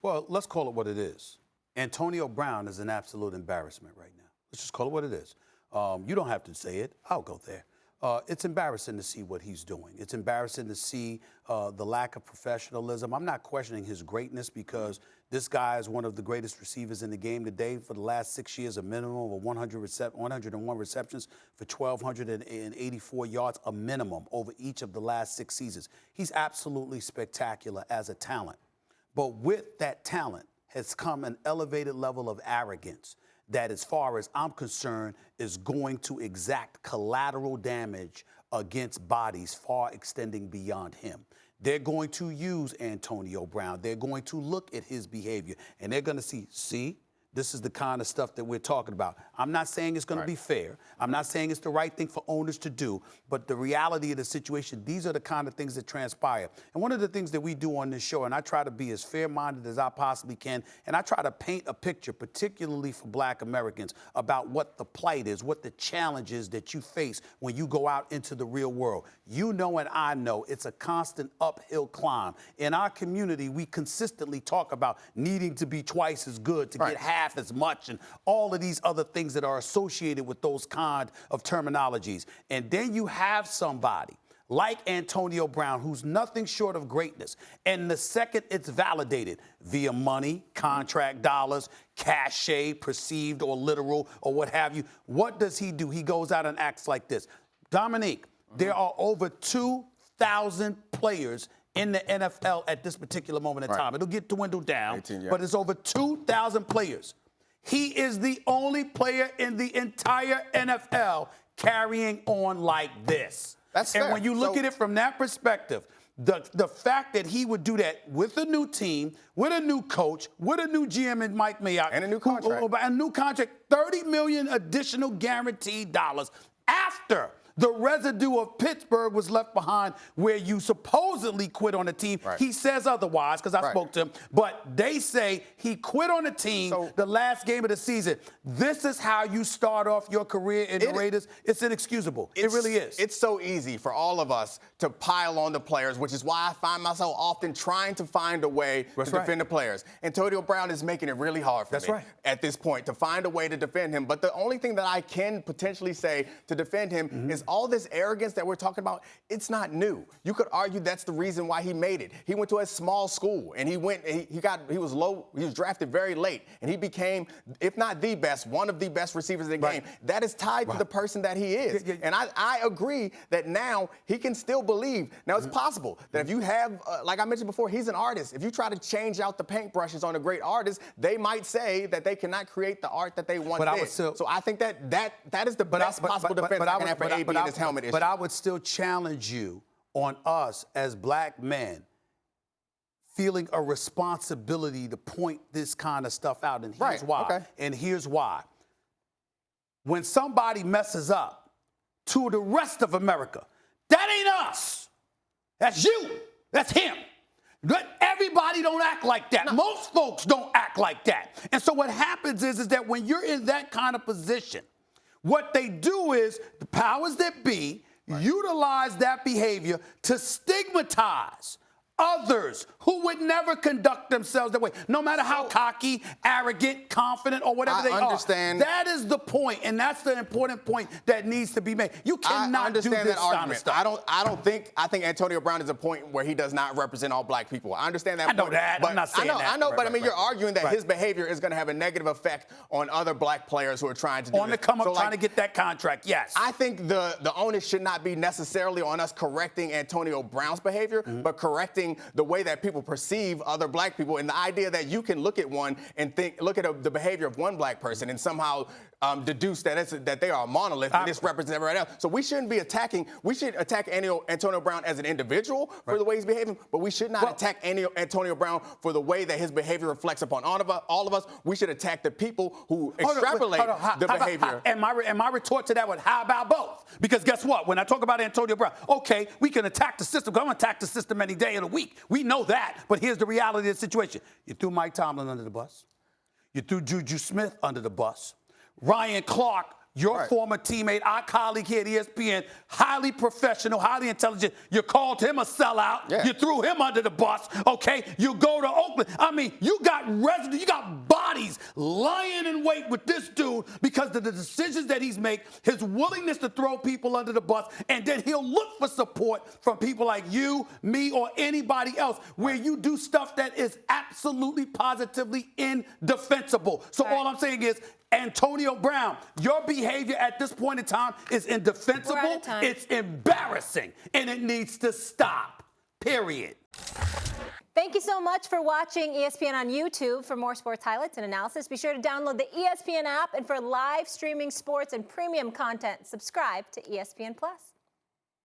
Well, let's call it what it is. Antonio Brown is an absolute embarrassment right now. Let's just call it what it is. You don't have to say it. I'll go there. It's embarrassing to see what he's doing. It's embarrassing to see the lack of professionalism. I'm not questioning his greatness because this guy is one of the greatest receivers in the game today. For the last 6 years, a minimum of 101 receptions for 1,284 yards, a minimum over each of the last 6 seasons. He's absolutely spectacular as a talent. But with that talent has come an elevated level of arrogance that, as far as I'm concerned, is going to exact collateral damage against bodies far extending beyond him. They're going to use Antonio Brown. They're going to look at his behavior, and they're going to see, this is the kind of stuff that we're talking about. I'm not saying it's going to be fair. I'm not saying it's the right thing for owners to do, but the reality of the situation, these are the kind of things that transpire. And one of the things that we do on this show, and I try to be as fair-minded as I possibly can, and I try to paint a picture, particularly for Black Americans, about what the plight is, what the challenge is that you face when you go out into the real world. You know and I know it's a constant uphill climb. In our community, we consistently talk about needing to be twice as good to get half as much and all of these other things that are associated with those kind of terminologies. And then you have somebody like Antonio Brown, who's nothing short of greatness. And the second it's validated via money, contract dollars, cachet, perceived or literal or what have you, what does he do? He goes out and acts like this. Dominique, there are over 2,000 players in the NFL at this particular moment in time. It'll get dwindled down, but it's over 2,000 players. He is the only player in the entire NFL carrying on like this. That's fair. And when you look at it from that perspective, the fact that he would do that with a new team, with a new coach, with a new GM and Mike Mayock. And a new contract. A new contract, $30 million additional guaranteed dollars after the residue of Pittsburgh was left behind, where you supposedly quit on the team. He says otherwise, because I spoke to him. But they say he quit on the team the last game of the season. This is how you start off your career in the Raiders. It's inexcusable. It really is. It's so easy for all of us to pile on the players, which is why I find myself often trying to find a way to defend the players. Antonio Brown is making it really hard for me at this point to find a way to defend him. But the only thing that I can potentially say to defend him is all this arrogance that we're talking about, it's not new. You could argue that's the reason why he made it. He went to a small school and he was drafted very late, and he became, if not the best, one of the best receivers in the game. That is tied to the person that he is. And I agree that now he can still believe. Now it's possible that if you have, like I mentioned before, he's an artist. If you try to change out the paintbrushes on a great artist, they might say that they cannot create the art that they once did. So I think that is the best possible defense I can have for AB in his helmet issue. But I would still challenge you on us as Black men feeling a responsibility to point this kind of stuff out. And here's why. And here's why. When somebody messes up to the rest of America, that ain't us. That's you. That's him. Everybody don't act like that. Most folks don't act like that. And so what happens is that when you're in that kind of position, what they do is the powers that be utilize that behavior to stigmatize others who would never conduct themselves that way, no matter how cocky, arrogant, confident, or whatever they are. That is the point, and that's the important point that needs to be made. You cannot do this kind of stuff. I think Antonio Brown is a point where he does not represent all Black people. I understand that. I know that. I'm not saying that. I know, but I mean, you're arguing that his behavior is going to have a negative effect on other Black players who are trying to do on the come up, trying to get that contract. Yes. I think the onus should not be necessarily on us correcting Antonio Brown's behavior, but correcting the way that people perceive other Black people, and the idea that you can look at one and look at the behavior of one Black person and somehow deduce that they are a monolith and this represents everybody else. So we shouldn't be attacking. We should attack Antonio Brown as an individual for the way he's behaving, but we should not attack Antonio Brown for the way that his behavior reflects upon all of us. We should attack the people who extrapolate the behavior. And my retort to that was, how about both? Because guess what? When I talk about Antonio Brown, okay, we can attack the system. I'm going to attack the system any day of the week. We know that, but here's the reality of the situation. You threw Mike Tomlin under the bus. You threw Juju Smith under the bus. Ryan Clark Your former teammate, our colleague here at ESPN, highly professional, highly intelligent. You called him a sellout. Yeah. You threw him under the bus, okay? You go to Oakland. I mean, you got bodies lying in wait with this dude because of the decisions that he's made, his willingness to throw people under the bus, and then he'll look for support from people like you, me, or anybody else where you do stuff that is absolutely, positively indefensible. So all I'm saying is, Antonio Brown, your behavior at this point in time is indefensible. It's embarrassing, and it needs to stop, period. Thank you so much for watching ESPN on YouTube. For more sports highlights and analysis, be sure to download the ESPN app. And for live streaming sports and premium content, subscribe to ESPN+.